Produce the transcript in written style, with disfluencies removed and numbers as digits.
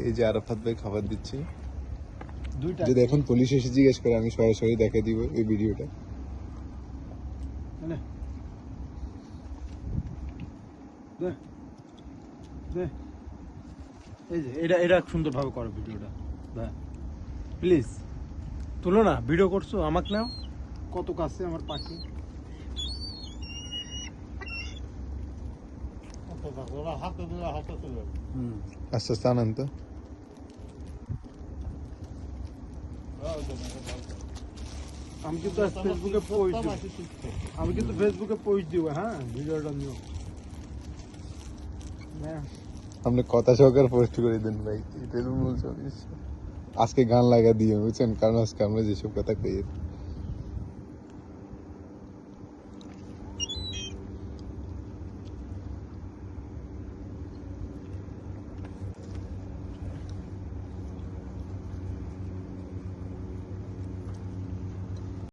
এই যে আরাফাত ভাই খাবার দিচ্ছি। দুইটা যদি এখন পুলিশ এসে জিজ্ঞেস করে আমি সরাসরি দেখে দিব এই ভিডিওটা। নে দে দে এই যে এটা সুন্দরভাবে করো ভিডিওটা ভাই প্লিজ তুলো না ভিডিও করছো আমাকে নাও কত কাছে আমার পাখি আস্তে আস্তে আনেন তো। আমি কিন্তু ফেসবুকে পোস্ট আমি কিন্তু ফেসবুকে পোস্ট দিব হ্যাঁ ভিডিওটা নিও আপনি কথা সহকারে পোস্ট করে দেন ভাই, এটাই তো মূল সমস্যা। আজকে গান লাগা দিয়ে বুঝছেন, কারণ আজকে আমরা যেসব কথা কই